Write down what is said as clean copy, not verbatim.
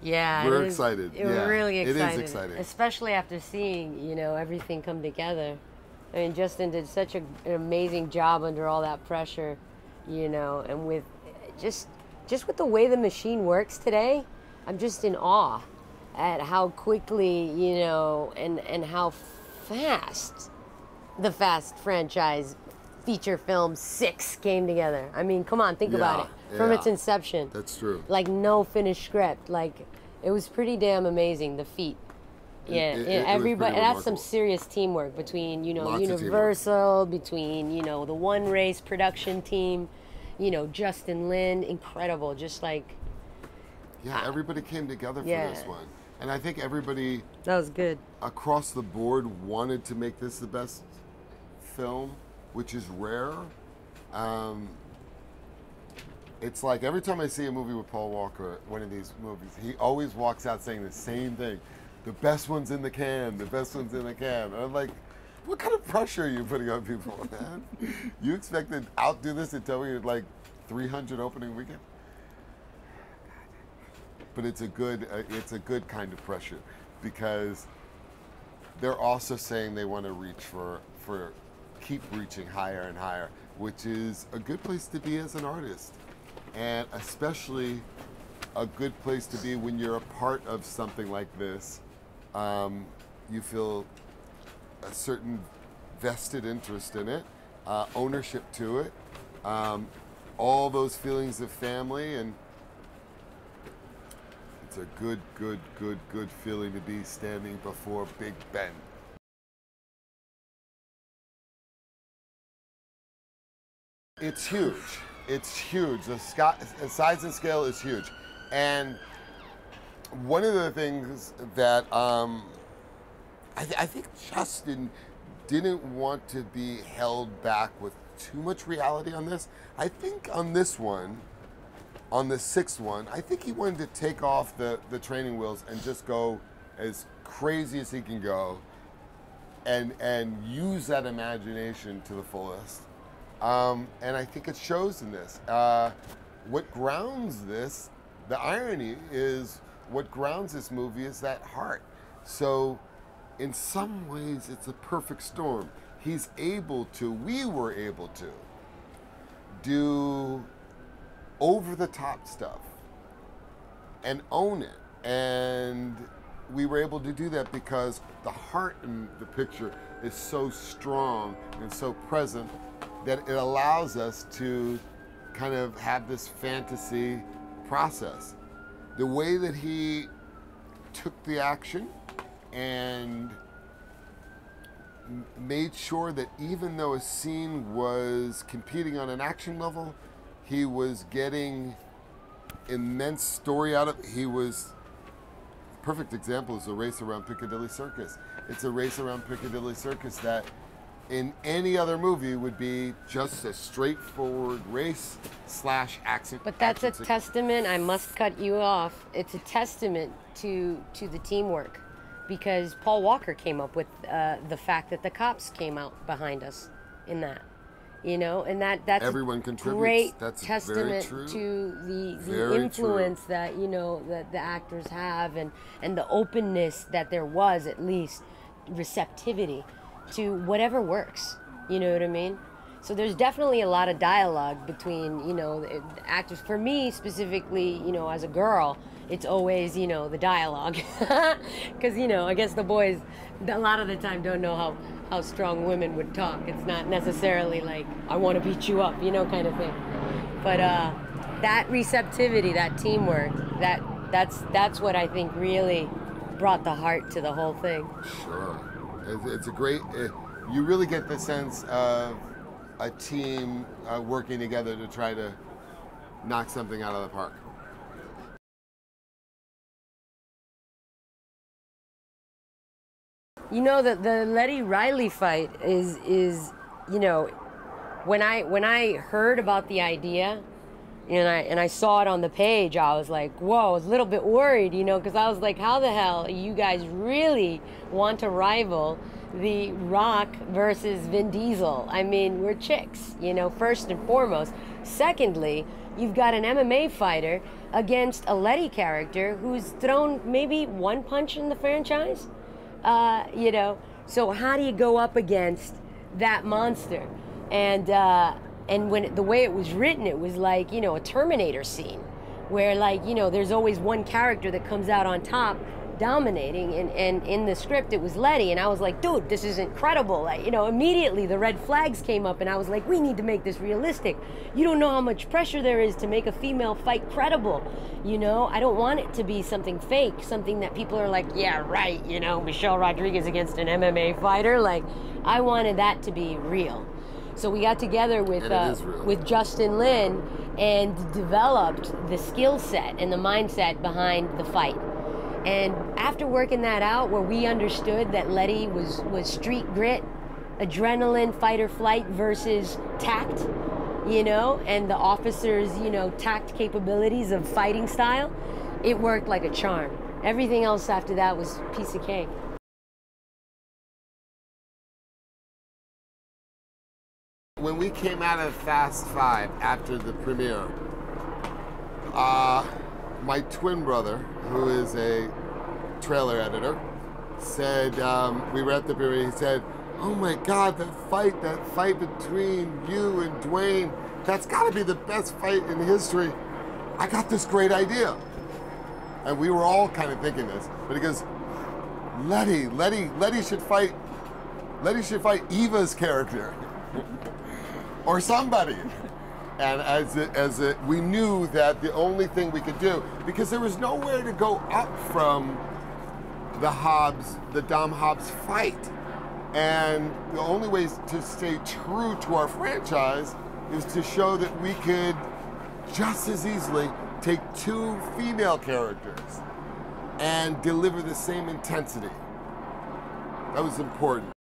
Yeah, we're excited. We're really excited. It is exciting. Especially after seeing, you know, everything come together. I mean, Justin did such an amazing job under all that pressure, you know, and with just with the way the machine works today, I'm just in awe at how quickly, you know, and how fast the Fast franchise feature film 6 came together. I mean, come on, think about it. From its inception. That's true. Like, no finished script. Like, it was pretty damn amazing, the feat. Yeah, everybody. That's some serious teamwork between, you know, Lots Universal, between, you know, the One Race production team, you know, Justin Lin, incredible. Just like, yeah, everybody came together for this one, and I think everybody that was good across the board wanted to make this the best film, which is rare. It's like every time I see a movie with Paul Walker, one of these movies, he always walks out saying the same thing. The best one's in the can, the best one's in the can. And I'm like, what kind of pressure are you putting on people, man? You expect to outdo this and tell me you're like 300 opening weekend? But it's a good kind of pressure, because they're also saying they want to reach for keep reaching higher and higher, which is a good place to be as an artist. And especially a good place to be when you're a part of something like this. You feel a certain vested interest in it, ownership to it, all those feelings of family, and it's a good feeling to be standing before Big Ben. It's huge. It's huge. The size and scale is huge. And one of the things that I think Justin didn't want to be held back with too much reality on this. I think on this one, on the 6th one, I think he wanted to take off the training wheels and just go as crazy as he can go and use that imagination to the fullest. And I think it shows in this. What grounds this, the irony is, what grounds this movie is that heart. So in some ways, it's a perfect storm. He's able to, we were able to do over-the-top stuff and own it. And we were able to do that because the heart in the picture is so strong and so present that it allows us to kind of have this fantasy process. The way that he took the action and made sure that even though a scene was competing on an action level, he was getting immense story out of it. He was, perfect example is the race around Piccadilly Circus. It's a race around Piccadilly Circus that in any other movie would be just a straightforward race / action. But that's a testament, I must cut you off, it's a testament to the teamwork, because Paul Walker came up with the fact that the cops came out behind us in that. You know, and that's everyone contributes. Great that's testament to the influence true. That, you know, that the actors have, and the openness that there was, at least receptivity to whatever works, you know what I mean? So there's definitely a lot of dialogue between, you know, the actors. For me specifically, you know, as a girl, it's always, you know, the dialogue. Because, you know, I guess the boys a lot of the time don't know how strong women would talk. It's not necessarily like, I want to beat you up, you know, kind of thing. But that receptivity, that teamwork, that's what I think really brought the heart to the whole thing. Sure. It's a great, you really get the sense of a team working together to try to knock something out of the park. You know, the Letty Riley fight is you know, when I heard about the idea and I saw it on the page, I was like, whoa, I was a little bit worried, you know, because I was like, how the hell you guys really want to rival The Rock versus Vin Diesel? I mean, we're chicks, you know, first and foremost. Secondly, you've got an MMA fighter against a Letty character who's thrown maybe one punch in the franchise. You know, so how do you go up against that monster? And when the way it was written, it was like, you know, a Terminator scene where, like, you know, there's always one character that comes out on top dominating, and in the script it was Letty, and I was like, dude, this is incredible. Like, you know, immediately the red flags came up, and I was like, we need to make this realistic. You don't know how much pressure there is to make a female fight credible. You know, I don't want it to be something fake, something that people are like, yeah, right, you know, Michelle Rodriguez against an MMA fighter. Like, I wanted that to be real. So we got together with Justin Lin and developed the skill set and the mindset behind the fight. And after working that out, where we understood that Letty was street grit, adrenaline, fight or flight versus tact, you know, and the officer's, you know, tact capabilities of fighting style, it worked like a charm. Everything else after that was a piece of cake. When we came out of Fast 5 after the premiere, my twin brother, who is a trailer editor, said, we were at the premiere, he said, oh my God, that fight between you and Dwayne, that's gotta be the best fight in history. I got this great idea. And we were all kind of thinking this, but he goes, Letty should fight Eva's character. Or somebody. And we knew that the only thing we could do, because there was nowhere to go up from the Dom Hobbs fight. And the only way to stay true to our franchise is to show that we could just as easily take two female characters and deliver the same intensity. That was important.